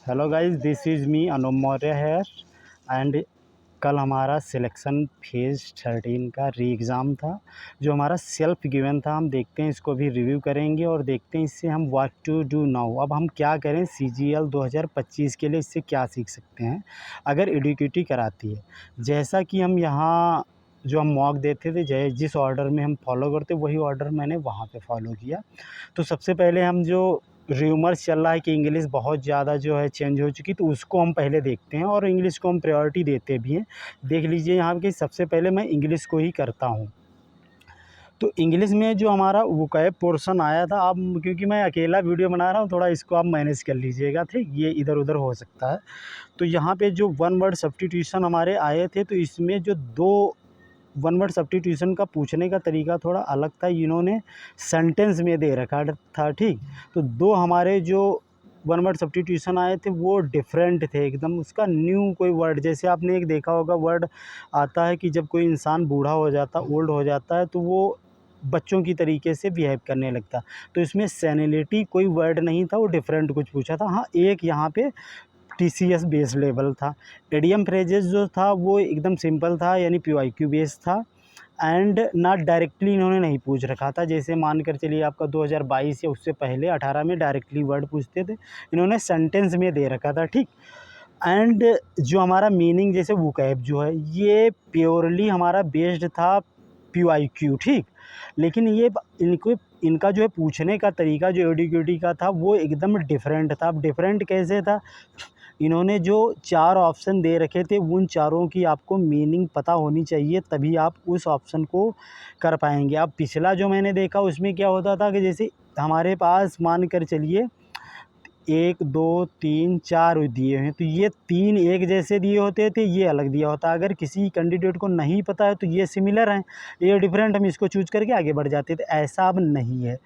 Hello guys, this is me Anup Maurya है। And कल हमारा सिलेक्शन फेज़ 13 का री एग्ज़ाम था, जो हमारा सेल्फ गिवन था। हम देखते हैं, इसको भी रिव्यू करेंगे और देखते हैं इससे हम व्हाट टू डू नाउ। अब हम क्या करें CGL 2025 के लिए, इससे क्या सीख सकते हैं अगर एडुकेटी कराती है। जैसा कि हम यहाँ जो हम मॉक देते थे, जिस ऑर्डर में हम फॉलो करते वही ऑर्डर मैंने वहाँ पे फॉलो किया। तो सबसे पहले हम जो र्यूमर्स चल रहा है कि इंग्लिश बहुत ज़्यादा जो है चेंज हो चुकी, तो उसको हम पहले देखते हैं और इंग्लिश को हम प्रायोरिटी देते भी हैं। देख लीजिए यहाँ कि सबसे पहले मैं इंग्लिश को ही करता हूँ। तो इंग्लिश में जो हमारा वोकैब पोर्शन आया था, अब क्योंकि मैं अकेला वीडियो बना रहा हूँ, थोड़ा इसको आप मैनेज कर लीजिएगा, ठीक। ये इधर उधर हो सकता है। तो यहाँ पे जो वन वर्ड सब्स्टिट्यूशन हमारे आए थे, तो इसमें जो दो वन वर्ड सब्स्टिट्यूशन का पूछने का तरीका थोड़ा अलग था। इन्होंने सेंटेंस में दे रखा था, ठीक। तो दो हमारे जो वन वर्ड सब्स्टिट्यूशन आए थे वो डिफरेंट थे एकदम। उसका न्यू कोई वर्ड, जैसे आपने एक देखा होगा वर्ड आता है कि जब कोई इंसान बूढ़ा हो जाता, ओल्ड हो जाता है, तो वो बच्चों की तरीके से बिहेव करने लगता। तो इसमें सेनिलिटी कोई वर्ड नहीं था, वो डिफरेंट कुछ पूछा था। हाँ, एक यहाँ पे TCS बेस लेवल था। इडियम फ्रेजेस जो था वो एकदम सिंपल था, यानी PYQ बेस था। एंड ना डायरेक्टली इन्होंने नहीं पूछ रखा था, जैसे मान कर चलिए आपका 2022 या उससे पहले 18 में डायरेक्टली वर्ड पूछते थे, इन्होंने सेंटेंस में दे रखा था, ठीक। एंड जो हमारा मीनिंग, जैसे वोकैब जो है, ये प्योरली हमारा बेस्ड था PYQ, ठीक। लेकिन ये इनको इनका जो है पूछने का तरीका जो एडुकेटी का था वो एकदम डिफरेंट था। अब डिफरेंट कैसे था, इन्होंने जो 4 ऑप्शन दे रखे थे, उन चारों की आपको मीनिंग पता होनी चाहिए, तभी आप उस ऑप्शन को कर पाएंगे। अब पिछला जो मैंने देखा उसमें क्या होता था कि जैसे हमारे पास मान कर चलिए 1 2 3 4 दिए हैं, तो ये 3 एक जैसे दिए होते थे, ये अलग दिया होता। अगर किसी कैंडिडेट को नहीं पता है तो ये सिमिलर हैं, ये डिफरेंट, हम इसको चूज करके आगे बढ़ जाते थे। ऐसा अब नहीं है।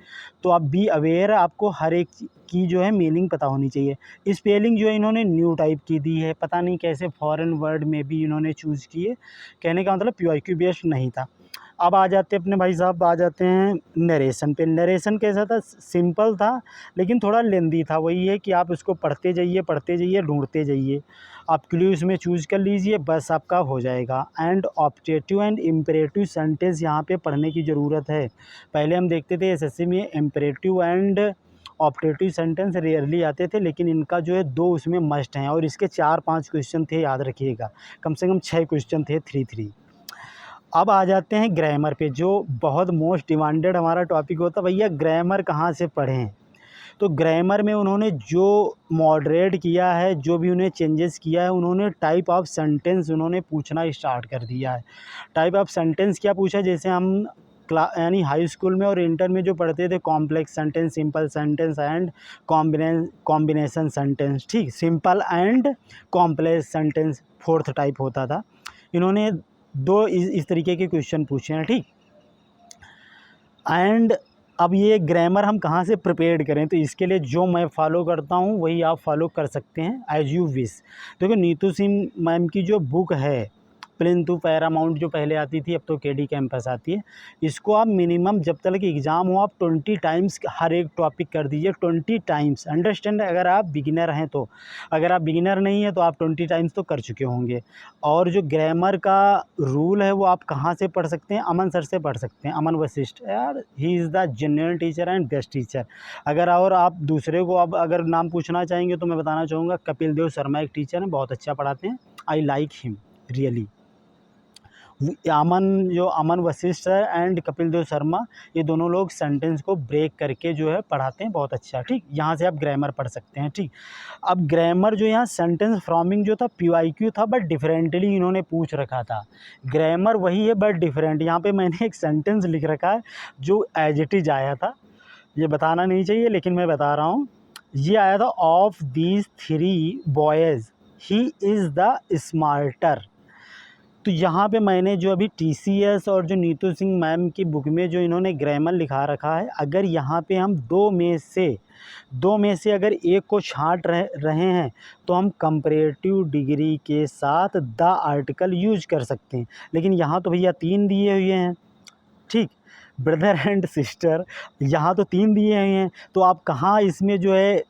तो आप बी अवेयर, आपको हर एक की जो है मीनिंग पता होनी चाहिए। स्पेलिंग जो है इन्होंने न्यू टाइप की दी है, पता नहीं कैसे फॉरेन वर्ड में भी इन्होंने चूज़ किए। कहने का मतलब PYQ बेस्ड नहीं था। अब आ जाते अपने भाई साहब, आ जाते हैं नरेशन पे। नरेशन कैसा था, सिंपल था लेकिन थोड़ा लेंदी था। वही है कि आप उसको पढ़ते जाइए, ढूंढते जाइए। आप क्लूज़ में चूज़ कर लीजिए, बस आपका हो जाएगा। And objective and imperative sentence यहाँ पे पढ़ने की ज़रूरत है। पहले हम देखते थे SSC में imperative and objective sentence rarely आते थे, लेकिन इनका जो है 2 उसमें मस्ट हैं और इसके 4-5 क्वेश्चन थे, याद रखिएगा। कम से कम 6 क्वेश्चन थे, 3-3। अब आ जाते हैं ग्रामर पे, जो बहुत मोस्ट डिमांडेड हमारा टॉपिक होता है। भैया ग्रामर कहाँ से पढ़ें, तो ग्रामर में उन्होंने जो मॉडरेट किया है, जो भी उन्हें चेंजेस किया है, उन्होंने टाइप ऑफ सेंटेंस उन्होंने पूछना स्टार्ट कर दिया है। टाइप ऑफ सेंटेंस क्या पूछा, जैसे हम यानी हाई स्कूल में और इंटर में जो पढ़ते थे, complex sentence, simple sentence and combination sentence, ठीक। Simple and complex sentence fourth type होता था। इन्होंने दो इस तरीके के क्वेश्चन पूछे हैं, ठीक। एंड अब ये ग्रामर हम कहाँ से प्रिपेयर करें, तो इसके लिए जो मैं फॉलो करता हूँ वही आप फॉलो कर सकते हैं, एज यू विश। देखो नीतू सिंह मैम की जो बुक है प्लिंथू पैरामाउंट, जो पहले आती थी, अब तो KD कैंपस आती है, इसको आप मिनिमम जब तक एग्ज़ाम हो आप 20 टाइम्स हर एक टॉपिक कर दीजिए, 20 टाइम्स। अंडरस्टैंड, अगर आप बिगिनर हैं तो। अगर आप बिगिनर नहीं है तो आप 20 टाइम्स तो कर चुके होंगे। और जो ग्रामर का रूल है वो आप कहाँ से पढ़ सकते हैं, अमन सर से पढ़ सकते हैं, अमन वशिष्ठ। यार he is the genuine teacher and best teacher. अगर और आप दूसरे को अब अगर नाम पूछना चाहेंगे तो मैं बताना चाहूँगा, कपिल देव शर्मा एक टीचर हैं, बहुत अच्छा पढ़ाते हैं। I like him really. Aman Vashishtha and Kapil Dev Sharma, ये दोनों लोग सेंटेंस को ब्रेक करके जो है पढ़ाते हैं, बहुत अच्छा, ठीक। यहाँ से आप ग्रामर पढ़ सकते हैं, ठीक। अब ग्रामर जो यहाँ सेंटेंस फॉर्मिंग जो था PYQ था, बट डिफरेंटली इन्होंने पूछ रखा था। ग्रामर वही है बट डिफरेंट। यहाँ पे मैंने एक सेंटेंस लिख रखा है जो एज इट इज आया था, ये बताना नहीं चाहिए लेकिन मैं बता रहा हूँ। ये आया था, of these 3 boys he is the smarter. तो यहाँ पे मैंने जो अभी TCS और जो नीतू सिंह मैम की बुक में जो इन्होंने ग्रामर लिखा रखा है, अगर यहाँ पे हम दो में से अगर एक को छांट रहे हैं तो हम कंपैरेटिव डिग्री के साथ द आर्टिकल यूज कर सकते हैं। लेकिन यहाँ तो भैया 3 दिए हुए हैं, ठीक। ब्रदर एंड सिस्टर, यहाँ तो 3 दिए हुए हैं, तो आप कहाँ इसमें जो है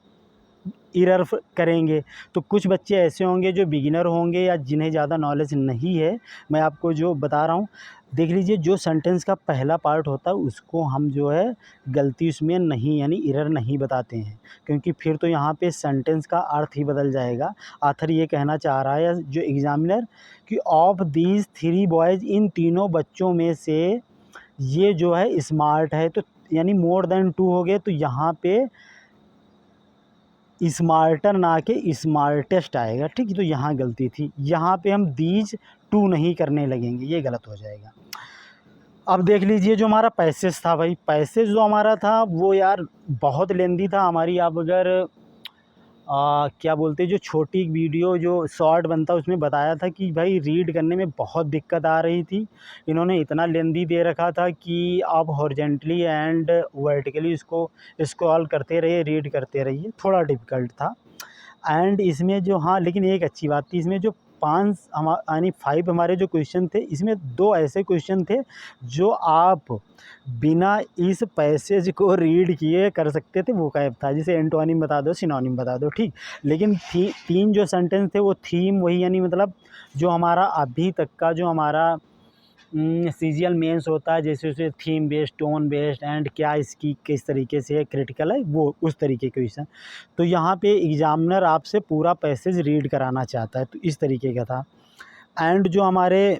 एरर करेंगे। तो कुछ बच्चे ऐसे होंगे जो बिगिनर होंगे या जिन्हें ज़्यादा नॉलेज नहीं है। मैं आपको जो बता रहा हूँ, देख लीजिए, जो सेंटेंस का पहला पार्ट होता है उसको हम जो है गलती उसमें नहीं, यानी एरर नहीं बताते हैं, क्योंकि फिर तो यहाँ पे सेंटेंस का अर्थ ही बदल जाएगा। ऑथर ये कहना चाह रहा है जो एग्जामिनर कि ऑफ दीज 3 बॉयज़, इन तीनों बच्चों में से ये जो है स्मार्ट है। तो यानी मोर देन 2 हो गए, तो यहाँ पे स्मार्टर ना के स्मार्टेस्ट आएगा। ठीक है, तो यहाँ गलती थी, यहाँ पे हम दीज 2 नहीं करने लगेंगे, ये गलत हो जाएगा। अब देख लीजिए, जो हमारा पैसेज था भाई, पैसेज जो हमारा था वो यार बहुत लेंदी था। हमारी आप अगर क्या बोलते हैं, जो छोटी वीडियो जो शॉर्ट बनता है उसमें बताया था कि भाई रीड करने में बहुत दिक्कत आ रही थी। इन्होंने इतना लेंदी दे रखा था कि आप हॉरिजॉन्टली एंड वर्टिकली इसको स्क्रॉल करते रहिए, रीड करते रहिए, थोड़ा डिफ़िकल्ट था। एंड इसमें जो, हाँ लेकिन एक अच्छी बात थी, इसमें जो 5 यानी 5 हमारे जो क्वेश्चन थे, इसमें 2 ऐसे क्वेश्चन थे जो आप बिना इस पैसेज को रीड किए कर सकते थे। वो कैब था, जैसे एंटोनिम बता दो, सिनोनिम बता दो, ठीक। लेकिन 3 जो सेंटेंस थे वो थीम वही, यानी मतलब जो हमारा अभी तक का जो हमारा सीजीएल मेंस होता है, जैसे उसे theme based, tone based and क्या इसकी किस तरीके से क्रिटिकल है, वो उस तरीके के क्वेश्चन। तो यहाँ पे एग्जामिनर आपसे पूरा पैसेज रीड कराना चाहता है, तो इस तरीके का था। एंड जो हमारे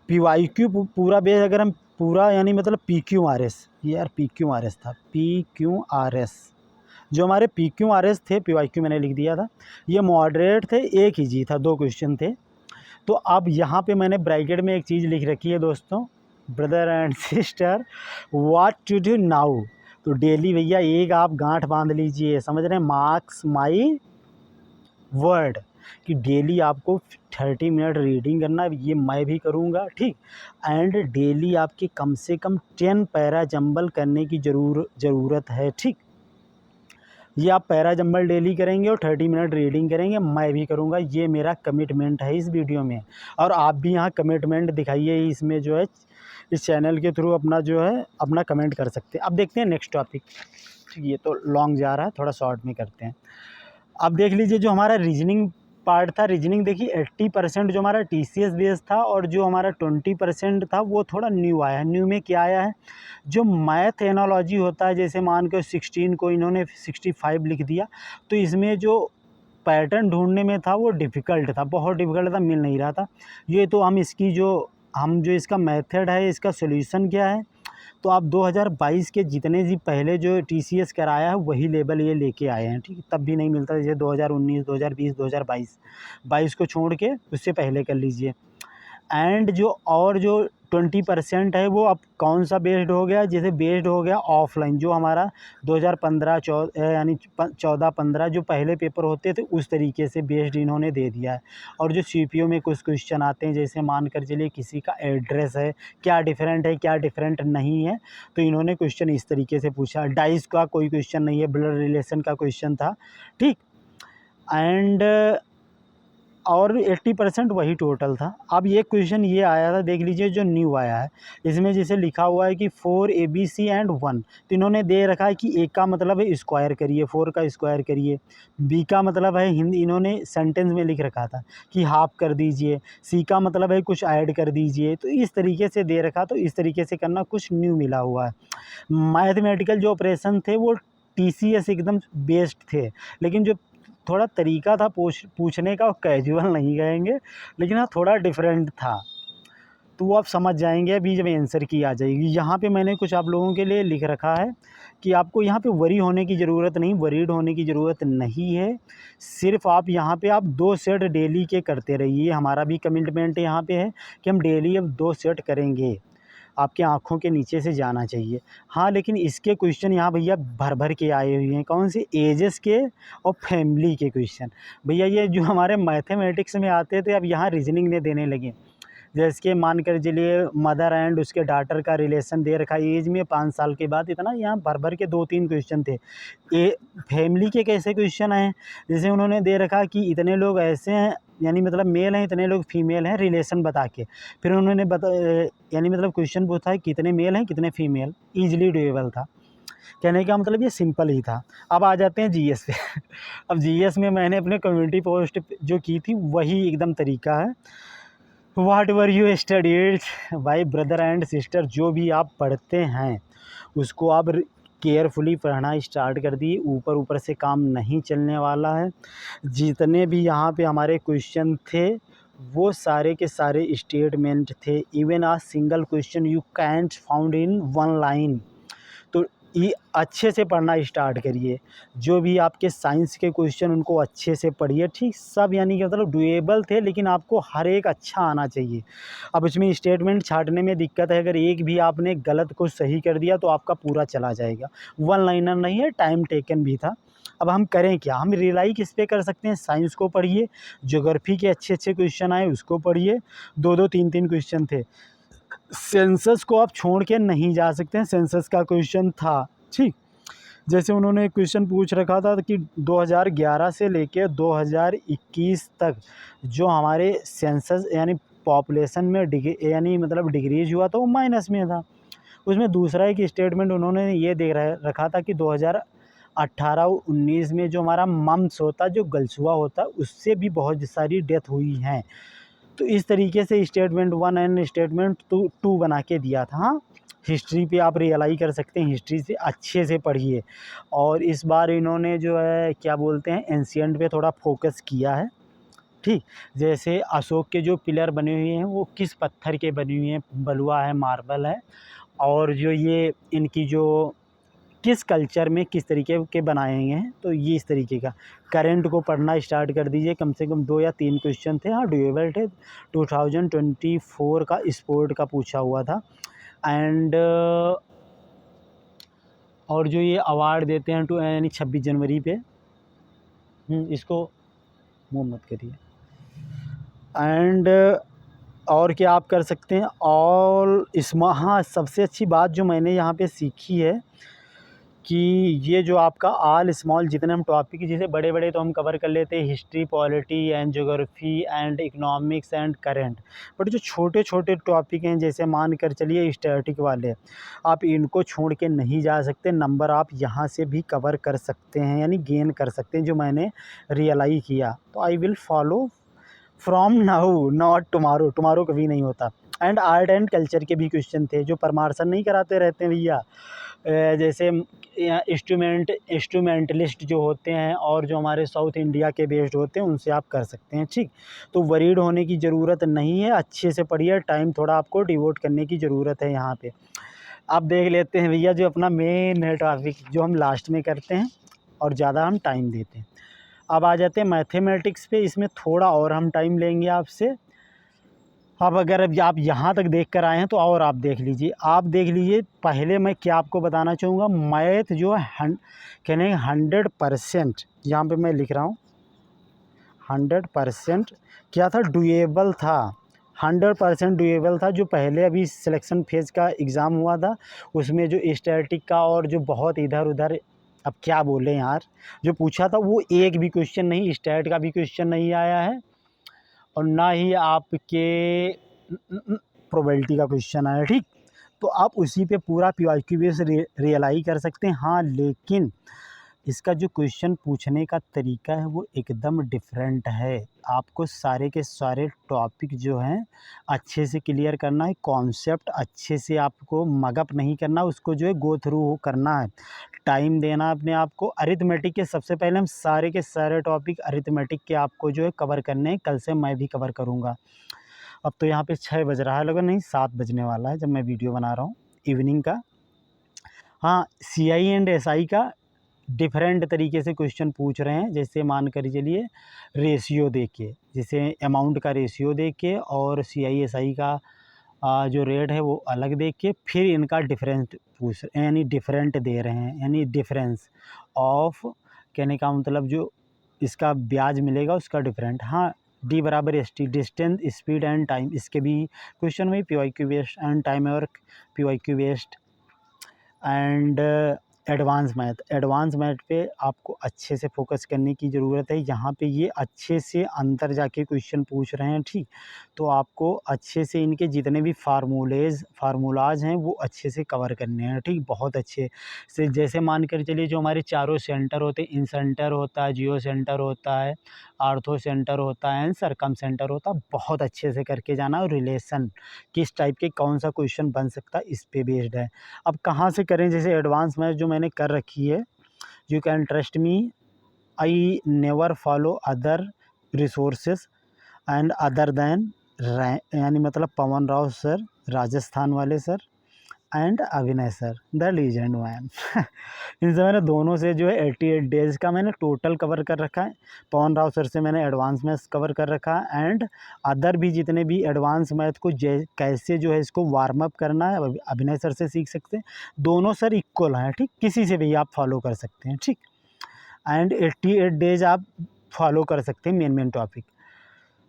PYQ पूरा बेस, अगर हम पूरा यानी मतलब PQRS, ये यार PQRS था, PQRS जो हमारे PQRS थे, PYQ मैंने लिख दिया था, ये मॉडरेट थे, एक ईजी था, 2 क्वेश्चन थे। तो अब यहाँ पे मैंने ब्रैकेट में एक चीज़ लिख रखी है दोस्तों, brother and sister, what to do now. तो डेली भैया एक आप गांठ बांध लीजिए, समझ रहे हैं, मार्क्स माई वर्ड, कि डेली आपको 30 मिनट रीडिंग करना है, ये मैं भी करूँगा, ठीक। एंड डेली आपके कम से कम 10 पैरा जंबल करने की ज़रूरत है, ठीक। ये आप पैरा जंबल डेली करेंगे और 30 मिनट रीडिंग करेंगे, मैं भी करूँगा, ये मेरा कमिटमेंट है इस वीडियो में। और आप भी यहाँ कमिटमेंट दिखाइए, इसमें जो है इस चैनल के थ्रू अपना जो है अपना कमेंट कर सकते हैं। अब देखते हैं नेक्स्ट टॉपिक, ये तो लॉन्ग जा रहा है, थोड़ा शॉर्ट में करते हैं। अब देख लीजिए, जो हमारा रीजनिंग पार्ट था, रीजनिंग देखिए 80% जो हमारा TCS बेस था, और जो हमारा 20% था वो थोड़ा न्यू आया है। न्यू में क्या आया है, जो मैथ एनालॉजी होता है, जैसे मान के 16 को इन्होंने 65 लिख दिया, तो इसमें जो पैटर्न ढूंढने में था वो डिफ़िकल्ट था, बहुत डिफ़िकल्ट था, मिल नहीं रहा था। ये तो हम जो इसका मेथड है, इसका सोल्यूशन क्या है, तो आप 2022 के जितने भी पहले जो TCS कराया है वही लेवल ये लेके आए हैं, ठीक है। तब भी नहीं मिलता, जैसे 2019, 2020, 2022 को छोड़ के उससे पहले कर लीजिए। एंड जो 20% है वो अब कौन सा बेस्ड हो गया, जैसे बेस्ड हो गया ऑफलाइन, जो हमारा 2015 यानी 14-15 जो पहले पेपर होते थे उस तरीके से बेस्ड इन्होंने दे दिया है। और जो CPO में कुछ क्वेश्चन आते हैं, जैसे मान कर चलिए किसी का एड्रेस है, क्या डिफरेंट है, क्या डिफरेंट नहीं है, तो इन्होंने क्वेश्चन इस तरीके से पूछा। डाइस का कोई क्वेश्चन नहीं है, ब्लड रिलेशन का क्वेश्चन था, ठीक। एंड और 80% वही टोटल था। अब ये क्वेश्चन ये आया था, देख लीजिए जो न्यू आया है, इसमें जैसे लिखा हुआ है कि 4 ABC एंड 1, तो इन्होंने दे रखा है कि A का मतलब है स्क्वायर करिए, 4 का स्क्वायर करिए, B का मतलब है हिंदी, इन्होंने सेंटेंस में लिख रखा था कि हाफ कर दीजिए, C का मतलब है कुछ ऐड कर दीजिए, तो इस तरीके से दे रखा, तो इस तरीके से करना, कुछ न्यू मिला हुआ है। मैथमेटिकल जो ऑपरेशन थे वो TCS एकदम बेस्ड थे, लेकिन जो थोड़ा तरीका था पूछने का, वो कैजुअल नहीं कहेंगे, लेकिन हाँ थोड़ा डिफरेंट था, तो वो आप समझ जाएंगे अभी जब आंसर की आ जाएगी। यहाँ पे मैंने कुछ आप लोगों के लिए लिख रखा है कि आपको यहाँ पे वरी होने की ज़रूरत नहीं, वरीड होने की ज़रूरत नहीं है। सिर्फ आप यहाँ पे आप 2 सेट डेली के करते रहिए। हमारा भी कमिटमेंट यहाँ पे है कि हम डेली अब 2 सेट करेंगे, आपकी आँखों के नीचे से जाना चाहिए। हाँ, लेकिन इसके क्वेश्चन यहाँ भैया भर भर के आए हुए हैं, कौन से, एजेस के और फैमिली के क्वेश्चन। भैया ये जो हमारे मैथमेटिक्स में आते थे, अब यहाँ रीजनिंग में देने लगे। जैसे कि मान कर चलिए मदर एंड उसके डॉटर का रिलेशन दे रखा है एज में 5 साल के बाद, इतना यहाँ भर भर के 2-3 क्वेश्चन थे। फैमिली के कैसे क्वेश्चन आए, जैसे उन्होंने दे रखा कि इतने लोग ऐसे हैं, यानी मतलब मेल हैं, इतने लोग फीमेल हैं, रिलेशन बता के फिर उन्होंने यानी मतलब क्वेश्चन पूछा है कितने मेल हैं कितने फीमेल, ईजिली डुएबल था। कहने का मतलब ये सिंपल ही था। अब आ जाते हैं जीएस पे। अब जीएस में मैंने अपने कम्युनिटी पोस्ट जो की थी वही एकदम तरीका है। व्हाट एवर यू स्टडीड भाई ब्रदर एंड सिस्टर, जो भी आप पढ़ते हैं उसको आप केयरफुली पढ़ना स्टार्ट कर दिए। ऊपर ऊपर से काम नहीं चलने वाला है। जितने भी यहाँ पे हमारे क्वेश्चन थे वो सारे के सारे स्टेटमेंट थे। Even a single question you can't found in one line. तो ये अच्छे से पढ़ना स्टार्ट करिए। जो भी आपके साइंस के क्वेश्चन उनको अच्छे से पढ़िए, ठीक। सब यानी कि मतलब डुएबल थे, लेकिन आपको हर एक अच्छा आना चाहिए। अब इसमें स्टेटमेंट छांटने में दिक्कत है, अगर एक भी आपने गलत को सही कर दिया तो आपका पूरा चला जाएगा। वन लाइनर नहीं है, टाइम टेकन भी था। अब हम करें क्या, हम रिलाई किस पे कर सकते हैं, साइंस को पढ़िए, ज्योग्राफी के अच्छे अच्छे क्वेश्चन आए उसको पढ़िए। दो दो तीन तीन क्वेश्चन थे। सेंसस को आप छोड़ के नहीं जा सकते हैं, सेंसस का क्वेश्चन था, ठीक। जैसे उन्होंने क्वेश्चन पूछ रखा था कि 2011 से लेके 2021 तक जो हमारे सेंसस यानी पॉपुलेशन में यानी मतलब डिक्रीज हुआ था वो माइनस में था। उसमें दूसरा एक स्टेटमेंट उन्होंने ये दे रखा था कि 2018-19 में जो हमारा मम्स होता, जो गलसुआ होता, उससे भी बहुत सारी डेथ हुई हैं। तो इस तरीके से स्टेटमेंट 1 एंड स्टेटमेंट 2 बना के दिया था। हाँ, हिस्ट्री पे आप रियलाई कर सकते हैं, हिस्ट्री से अच्छे से पढ़िए। और इस बार इन्होंने जो है क्या बोलते हैं एंशिएंट पे थोड़ा फोकस किया है, ठीक। जैसे अशोक के जो पिलर बने हुए हैं वो किस पत्थर के बने हुए हैं, बलुआ है, मार्बल है। और जो ये इनकी जो किस कल्चर में किस तरीके के बनाए गए हैं, तो ये इस तरीके का। करंट को पढ़ना स्टार्ट कर दीजिए, कम से कम 2 या 3 क्वेश्चन थे, हाँ डुएबल थे। 2024 का स्पोर्ट का पूछा हुआ था। एंड और जो ये अवार्ड देते हैं यानी 26 जनवरी पे, इसको मूव मत करिए। एंड और क्या आप कर सकते हैं, और इसमें हाँ सबसे अच्छी बात जो मैंने यहाँ पे सीखी है कि ये जो आपका ऑल स्मॉल जितने हम टॉपिक, जैसे बड़े बड़े तो हम कवर कर लेते हैं, history, polity and geography and economics and current. But जो छोटे छोटे टॉपिक हैं, जैसे मान कर चलिए स्टैटिक वाले, आप इनको छोड़ के नहीं जा सकते। नंबर आप यहाँ से भी कवर कर सकते हैं, यानी गेन कर सकते हैं, जो मैंने रियलाइज़ किया। तो I will follow from now not tomorrow, tomorrow कभी नहीं होता। एंड आर्ट एंड कल्चर के भी क्वेश्चन थे, जो परमार सर नहीं कराते रहते हैं भैया। जैसे इंस्ट्रूमेंटलिस्ट जो होते हैं और जो हमारे साउथ इंडिया के बेस्ड होते हैं, उनसे आप कर सकते हैं, ठीक। तो वरीड होने की ज़रूरत नहीं है, अच्छे से पढ़िए, टाइम थोड़ा आपको डिवोट करने की ज़रूरत है यहाँ पे। अब देख लेते हैं भैया जो अपना मेन टॉपिक जो हम लास्ट में करते हैं और ज़्यादा हम टाइम देते हैं। अब आ जाते हैं मैथमेटिक्स पे, इसमें थोड़ा और हम टाइम लेंगे आपसे। अब अगर अब आप यहाँ तक देख कर आए हैं तो और आप देख लीजिए, पहले मैं क्या आपको बताना चाहूँगा, मैथ जो है कहने 100%, यहाँ पे मैं लिख रहा हूँ 100% क्या था, डुएबल था। 100% डुएबल था। जो पहले अभी सिलेक्शन फेज़ का एग्ज़ाम हुआ था उसमें जो स्टैटिक का और जो बहुत इधर उधर, अब क्या बोलें यार, जो पूछा था वो एक भी क्वेश्चन नहीं, स्टैट का भी क्वेश्चन नहीं आया है और ना ही आपके प्रोबेबिलिटी का क्वेश्चन आया, ठीक। तो आप उसी पे पूरा PYQ बेस रियलाइज़ कर सकते हैं। हाँ, लेकिन इसका जो क्वेश्चन पूछने का तरीका है वो एकदम डिफरेंट है। आपको सारे के सारे टॉपिक जो हैं अच्छे से क्लियर करना है, कॉन्सेप्ट अच्छे से आपको मगअप नहीं करना, उसको जो है गो थ्रू करना है, टाइम देना अपने आप को। अरिथमेटिक के सबसे पहले हम सारे के सारे टॉपिक अरिथमेटिक के आपको जो है कवर करने हैं, कल से मैं भी कवर करूँगा। अब तो यहाँ पे 6 बज रहा है, लगभग नहीं 7 बजने वाला है जब मैं वीडियो बना रहा हूँ इवनिंग का। हाँ, CI एंड SI का डिफरेंट तरीके से क्वेश्चन पूछ रहे हैं। जैसे मान कर चलिए रेशियो दे के, जैसे अमाउंट का रेशियो दे के और CI SI का जो रेट है वो अलग दे के, फिर इनका डिफरेंस पूछ, यानी डिफरेंट दे रहे हैं, यानी डिफरेंस ऑफ, कहने का मतलब जो इसका ब्याज मिलेगा उसका डिफरेंट। हाँ, D बराबर ST, distance, speed and time, इसके भी क्वेश्चन में PYQ बेस्ड एंड टाइम और PYQ based. And advance math पे आपको अच्छे से फोकस करने की ज़रूरत है। यहाँ पे ये अच्छे से अंदर जाके क्वेश्चन पूछ रहे हैं, ठीक। तो आपको अच्छे से इनके जितने भी फार्मूलाज हैं वो अच्छे से कवर करने हैं, ठीक। बहुत अच्छे से, जैसे मान कर चलिए जो हमारे चारों सेंटर होते हैं, इन सेंटर होता है, जियो सेंटर होता है, आर्थो सेंटर होता है एंड सरकम सेंटर होता है, बहुत अच्छे से करके जाना। और रिलेशन किस टाइप के कौन सा क्वेश्चन बन सकता है इस पे बेस्ड है। अब कहाँ से करें, जैसे एडवांस मैथ जो मैंने कर रखी है, you can trust me, I never follow other resources and other than, यानी मतलब पवन राव सर, राजस्थान वाले सर, एंड अभिनय सर, द लीजेंड मैन। इनसे मैंने दोनों से जो है 88 डेज़ का मैंने टोटल कवर कर रखा है। पवन राव सर से मैंने एडवांस मैथ्स कवर कर रखा है एंड अदर भी जितने भी एडवांस मैथ को कैसे जो है इसको वार्म अप करना है अभिनय सर से सीख सकते हैं। दोनों सर इक्वल हैं, ठीक, किसी से भी आप फॉलो कर सकते हैं, ठीक। एंड 88 डेज़ आप फॉलो कर सकते हैं main topic.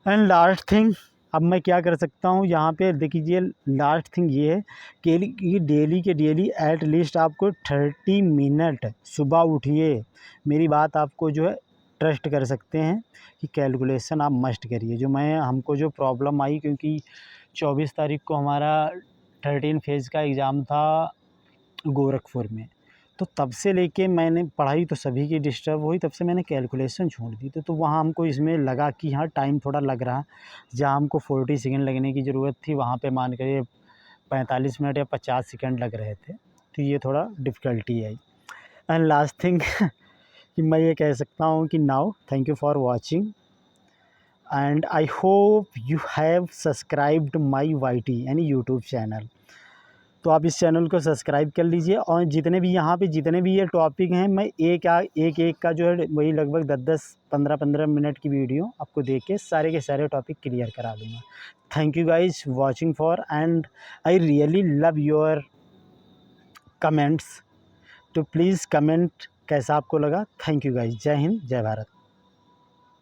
And last thing, अब मैं क्या कर सकता हूँ यहाँ पे देखिए, लास्ट थिंग ये है कि डेली के डेली एट लीस्ट आपको 30 मिनट सुबह उठिए। मेरी बात आपको जो है ट्रस्ट कर सकते हैं कि कैलकुलेशन आप मस्ट करिए। हमको जो प्रॉब्लम आई, क्योंकि 24 तारीख को हमारा 13 फेज़ का एग्ज़ाम था गोरखपुर में, तो तब से लेके मैंने पढ़ाई तो सभी की डिस्टर्ब हुई, तब से मैंने कैलकुलेशन छोड़ दी। तो वहाँ हमको इसमें लगा कि हाँ टाइम थोड़ा लग रहा है। जहाँ हमको 40 सेकंड लगने की ज़रूरत थी, वहाँ पे मान करिए 45 मिनट या 50 सेकंड लग रहे थे। तो ये थोड़ा difficulty I. And last thing कि मैं ये कह सकता हूँ कि now thank you for watching and I hope you have subscribed my YT यानी यूट्यूब चैनल। तो आप इस चैनल को सब्सक्राइब कर लीजिए। और जितने भी यहाँ पे जितने भी ये टॉपिक हैं, मैं एक का जो है वही लगभग 10-10 15-15 मिनट की वीडियो आपको देख के सारे टॉपिक क्लियर करा दूँगा। Thank you guys watching for and I really love your comments. तो प्लीज़ कमेंट कैसा आपको लगा। Thank you guys. जय हिंद, जय भारत।